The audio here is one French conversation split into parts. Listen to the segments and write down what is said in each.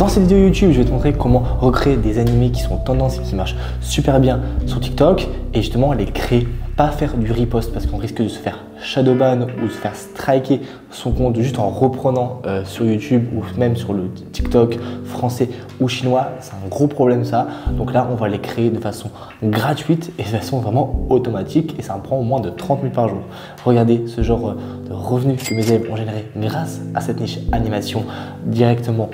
Dans cette vidéo YouTube, je vais te montrer comment recréer des animés qui sont tendance et qui marchent super bien sur TikTok et justement les créer, pas faire du repost parce qu'on risque de se faire shadowban ou de se faire striker son compte juste en reprenant sur YouTube ou même sur le TikTok français ou chinois. C'est un gros problème ça. Donc là, on va les créer de façon gratuite et de façon vraiment automatique et ça me prend au moins de 30 minutes par jour. Regardez ce genre de revenus que mes élèves ont généré grâce à cette niche animation directement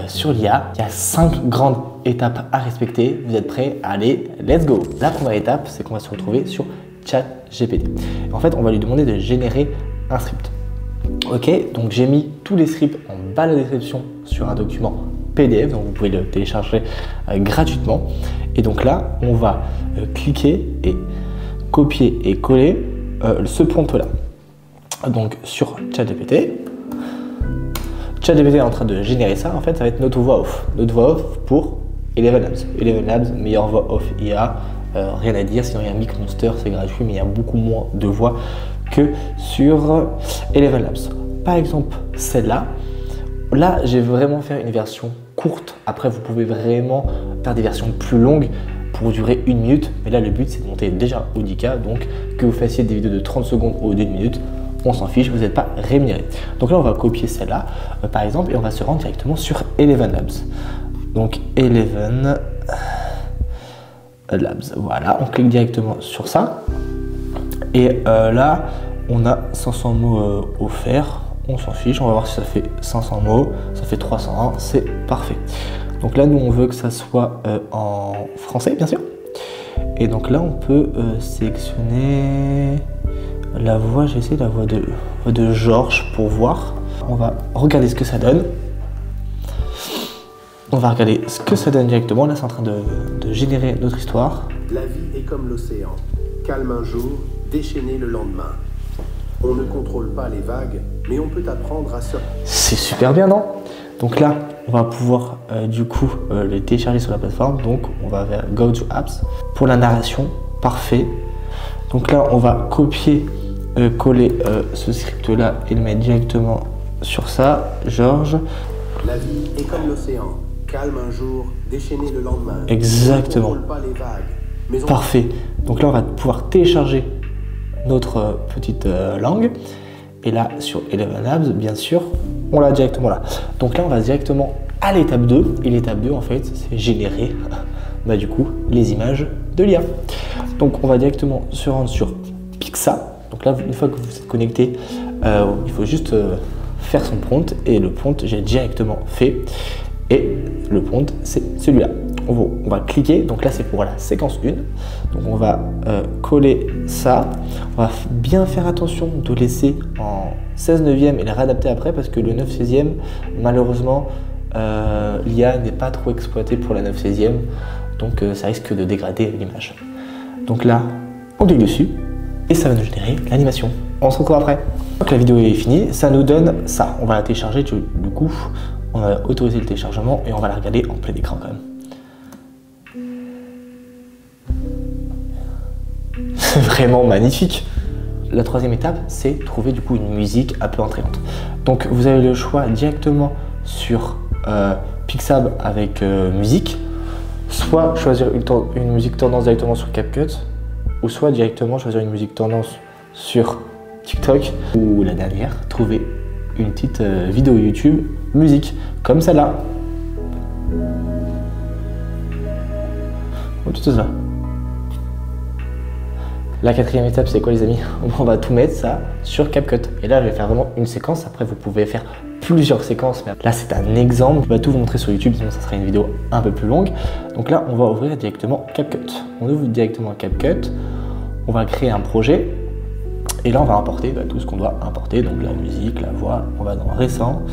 sur l'IA. Il y a 5 grandes étapes à respecter. Vous êtes prêts? Allez, let's go! La première étape, c'est qu'on va se retrouver sur ChatGPT. En fait, on va lui demander de générer un script. Ok, donc j'ai mis tous les scripts en bas de la description sur un document PDF, donc vous pouvez le télécharger gratuitement. Et donc là, on va cliquer et copier et coller ce prompt-là. Donc sur ChatGPT. ChatGPT est en train de générer ça. En fait, ça va être notre voix off. Notre voix off pour Eleven Labs. Eleven Labs, meilleure voix off IA. Rien à dire, sinon il y a Mic Monster, c'est gratuit, mais il y a beaucoup moins de voix que sur Eleven Labs. Par exemple, celle-là, là, j'ai vraiment fait une version courte. Après, vous pouvez vraiment faire des versions plus longues pour durer 1 minute. Mais là, le but, c'est de monter déjà au 10K. Donc, que vous fassiez des vidéos de 30 secondes ou d'1 minute, on s'en fiche, vous n'êtes pas rémunéré. Donc là, on va copier celle-là, par exemple, et on va se rendre directement sur Eleven Labs. Donc, Eleven Labs, voilà, on clique directement sur ça et là on a 500 mots offerts, on s'en fiche, on va voir si ça fait 500 mots, ça fait 301, c'est parfait. Donc là nous on veut que ça soit en français bien sûr et donc là on peut sélectionner la voix, j'ai essayé la voix de Georges pour voir, on va regarder ce que ça donne. On va regarder ce que ça donne directement. Là, c'est en train de générer notre histoire. La vie est comme l'océan. Calme un jour, déchaîné le lendemain. On ne contrôle pas les vagues, mais on peut apprendre à se... C'est super bien, non? Donc là, on va pouvoir du coup les télécharger sur la plateforme. Donc, on va vers Go to Apps. Pour la narration, parfait. Donc là, on va copier, coller ce script-là et le mettre directement sur ça. Georges. La vie est comme l'océan. Calme un jour, déchaîné le lendemain. Exactement. On ne contrôle pas les vagues, mais Parfait. Donc là, on va pouvoir télécharger notre petite langue. Et là, sur Eleven Labs, bien sûr, on l'a directement là. Donc là, on va directement à l'étape 2. Et l'étape 2, en fait, c'est générer du coup, les images de l'IA. Donc, on va directement se rendre sur Pixa. Donc là, une fois que vous êtes connecté, il faut juste faire son prompt. Et le prompt, j'ai directement fait. Et le prompt, c'est celui-là. On va cliquer, donc là c'est pour la séquence 1. Donc on va coller ça. On va bien faire attention de laisser en 16/9 et le réadapter après parce que le 9/16, malheureusement, l'IA n'est pas trop exploitée pour la 9/16. Donc ça risque de dégrader l'image. Donc là, on clique dessus et ça va nous générer l'animation. On se retrouve après. Donc la vidéo est finie, ça nous donne ça. On va la télécharger du coup. On va autoriser le téléchargement et on va la regarder en plein écran quand même. C'est vraiment magnifique. La troisième étape, c'est trouver du coup une musique un peu entraînante. Donc vous avez le choix directement sur Pixab avec musique, soit choisir une musique tendance directement sur CapCut, ou soit directement choisir une musique tendance sur TikTok, ou la dernière, trouver une petite vidéo YouTube musique comme celle-là. Oh, tout ça. La quatrième étape, c'est quoi les amis? On va tout mettre ça sur CapCut. Et là, je vais faire vraiment une séquence. Après, vous pouvez faire plusieurs séquences. Mais là, c'est un exemple. Je vais tout vous montrer sur YouTube, sinon ça sera une vidéo un peu plus longue. Donc là, on va ouvrir directement CapCut. On ouvre directement CapCut. On va créer un projet. Et là, on va importer tout ce qu'on doit importer. Donc la musique, la voix. On va dans récent.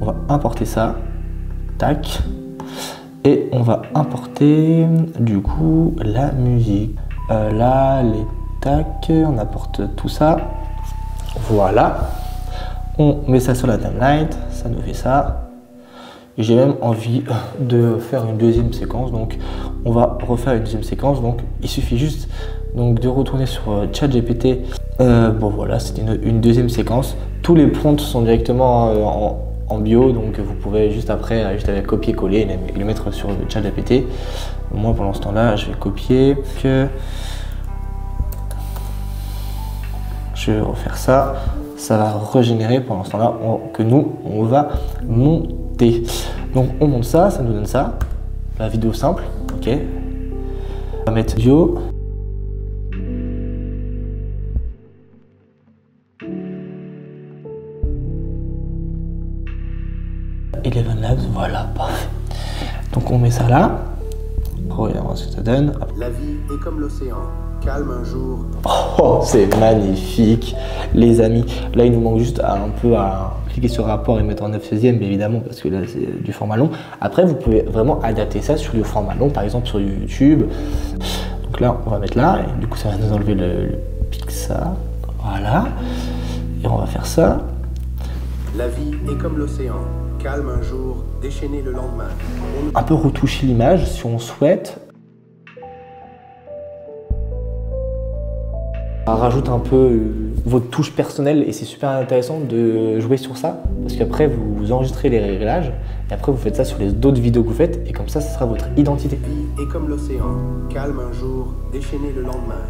On va importer ça. Tac. Et on va importer du coup la musique. Là, les tac. On apporte tout ça. Voilà. On met ça sur la timeline. Ça nous fait ça. Et j'ai même envie de faire une deuxième séquence. Donc, on va refaire une deuxième séquence. Donc, il suffit juste donc, de retourner sur ChatGPT. Bon, voilà, c'était une deuxième séquence. Tous les prompts sont directement en bio, donc vous pouvez juste après, juste avec copier-coller et le mettre sur le ChatGPT. Moi pendant ce temps-là, je vais copier, je vais refaire ça, ça va régénérer pendant ce temps-là que nous, on va monter. Donc on monte ça, ça nous donne ça, la vidéo simple, ok. On va mettre bio. Eleven Labs, voilà, parfait. Donc on met ça là. Regardez ce que ça donne. La vie est comme l'océan, calme un jour. Oh, c'est magnifique, les amis. Là, il nous manque juste un peu à cliquer sur rapport et mettre en 9/16e, évidemment, parce que là, c'est du format long. Après, vous pouvez vraiment adapter ça sur du format long, par exemple sur YouTube. Donc là, on va mettre là, et du coup, ça va nous enlever le Pixar. Voilà. Et on va faire ça. La vie est comme l'océan, calme un jour, déchaîné le lendemain. Un peu retoucher l'image si on souhaite. Ça rajoute un peu votre touche personnelle et c'est super intéressant de jouer sur ça parce qu'après vous enregistrez les réglages et après vous faites ça sur les autres vidéos que vous faites et comme ça sera votre identité. La vie est comme l'océan, calme un jour, déchaîné le lendemain.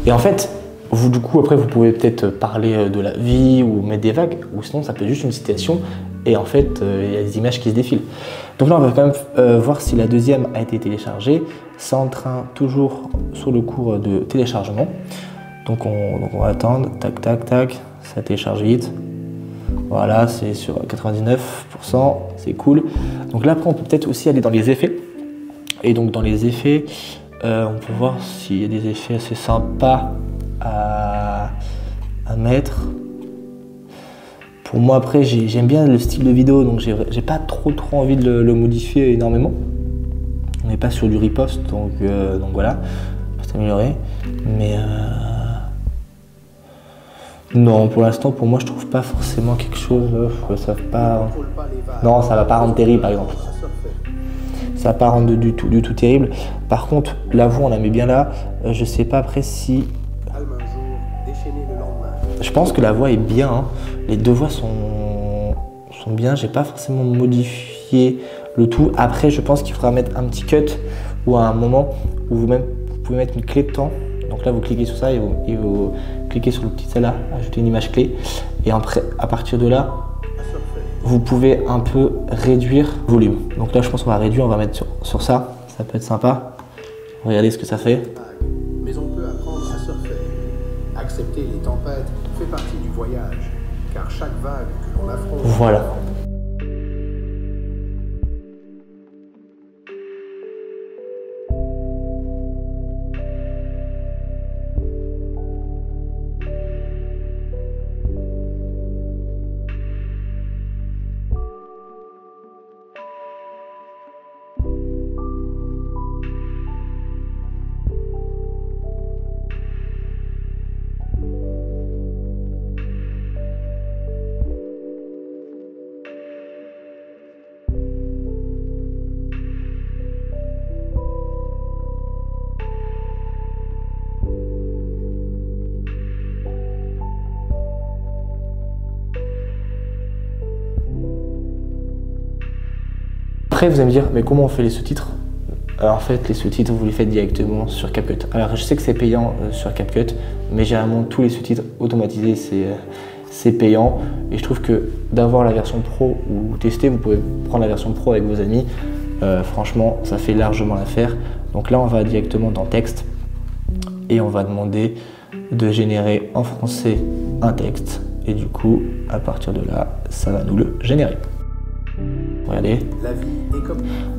Et en fait, vous du coup après vous pouvez peut-être parler de la vie ou mettre des vagues ou sinon ça peut être juste une citation et en fait il y a des images qui se défilent. Donc là on va quand même voir si la deuxième a été téléchargée. C'est en train toujours sur le cours de téléchargement. Donc on va attendre, tac tac tac, ça télécharge vite. Voilà, c'est sur 99%, c'est cool. Donc là après on peut peut-être aussi aller dans les effets. Et donc dans les effets, on peut voir s'il y a des effets assez sympas à mettre. Pour moi après j'aime bien le style de vidéo, donc j'ai pas trop envie de le modifier énormément. On n'est pas sur du riposte, donc voilà, on peut s'améliorer. Mais non, pour l'instant, pour moi, je trouve pas forcément quelque chose. Ça va pas. Non, ça va pas rendre terrible, par exemple. Ça va pas rendre du tout terrible. Par contre, la voix, on la met bien là. Je sais pas après si. Je pense que la voix est bien. Hein. Les deux voix sont bien. J'ai pas forcément modifié le tout. Après, je pense qu'il faudra mettre un petit cut ou à un moment où vous pouvez mettre une clé de temps. Donc là, vous cliquez sur ça et vous cliquez sur le petit celle là, ajouter une image clé. Et après, à partir de là, vous pouvez un peu réduire le volume. Donc là, je pense qu'on va réduire, on va mettre sur ça. Ça peut être sympa. Regardez ce que ça fait. Mais on peut apprendre à surfer. Accepter les tempêtes fait partie du voyage, car chaque vague que l'on affronte. Voilà. Après, vous allez me dire, mais comment on fait les sous-titres? Alors, en fait, les sous-titres, vous les faites directement sur CapCut. Alors, je sais que c'est payant sur CapCut, mais généralement, tous les sous-titres automatisés, c'est payant. Et je trouve que d'avoir la version pro ou tester, vous pouvez prendre la version pro avec vos amis. Franchement, ça fait largement l'affaire. Donc là, on va directement dans texte et on va demander de générer en français un texte. Et du coup, à partir de là, ça va nous le générer. Regardez.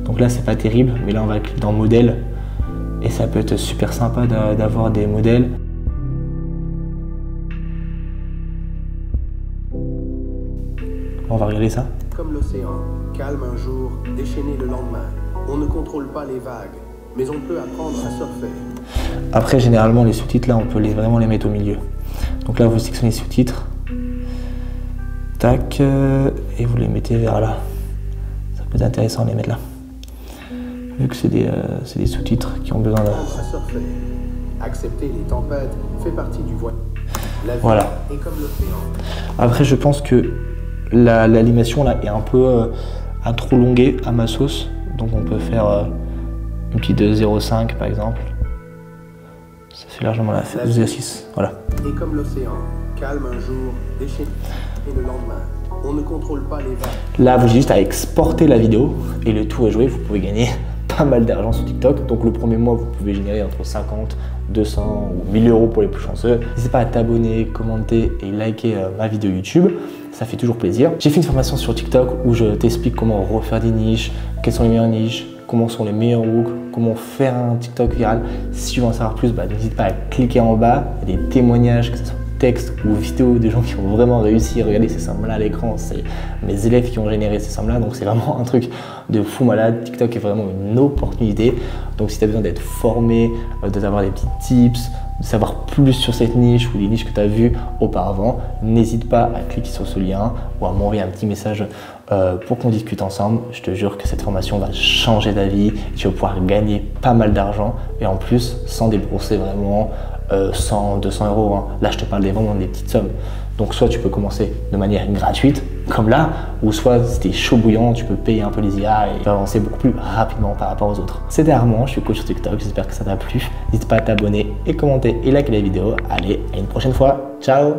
Donc là, c'est pas terrible, mais là, on va cliquer dans modèle et ça peut être super sympa d'avoir des modèles. On va regarder ça. Comme l'océan, calme un jour, déchaîné le lendemain. On ne contrôle pas les vagues, mais on peut apprendre à surfer. Après, généralement, les sous-titres, là, on peut vraiment les mettre au milieu. Donc là, vous sélectionnez les sous-titres. Tac, et vous les mettez vers là. Ça peut être intéressant de les mettre là. Vu que c'est des sous-titres qui ont besoin de... Accepter les tempêtes fait partie du voyage. Voilà. Est comme l'océan. Après, je pense que l'animation là est un peu à trop longuée à ma sauce. Donc on peut faire une petite de 0,5 par exemple. Ça fait largement la 0,6. Voilà. Et comme l'océan, calme un jour, déchaîné le lendemain. On ne contrôle pas les vagues. Là, vous avez juste à exporter la vidéo et le tout est joué. Vous pouvez gagner pas mal d'argent sur TikTok. Donc le premier mois, vous pouvez générer entre 50, 200 ou 1000 euros pour les plus chanceux. N'hésitez pas à t'abonner, commenter et liker ma vidéo YouTube. Ça fait toujours plaisir. J'ai fait une formation sur TikTok où je t'explique comment refaire des niches, quelles sont les meilleures niches, comment sont les meilleurs hooks, comment faire un TikTok viral. Si tu veux en savoir plus, n'hésite pas à cliquer en bas. Il y a des témoignages, que ce soit texte ou vidéo de gens qui ont vraiment réussi. Regardez ces sommes-là à l'écran, c'est mes élèves qui ont généré ces sommes-là. Donc c'est vraiment un truc de fou malade. TikTok est vraiment une opportunité. Donc si tu as besoin d'être formé, d'avoir des petits tips, de savoir plus sur cette niche ou les niches que tu as vues auparavant, n'hésite pas à cliquer sur ce lien ou à m'envoyer un petit message pour qu'on discute ensemble. Je te jure que cette formation va changer ta vie. Tu vas pouvoir gagner pas mal d'argent et en plus sans débourser vraiment 100, 200 euros. Hein. Là, je te parle vraiment des petites sommes. Donc, soit tu peux commencer de manière gratuite, comme là, ou soit si tu es chaud bouillant, tu peux payer un peu les IA et avancer beaucoup plus rapidement par rapport aux autres. C'était Armand, je suis coach sur TikTok. J'espère que ça t'a plu. N'hésite pas à t'abonner et commenter et liker la vidéo. Allez, à une prochaine fois. Ciao!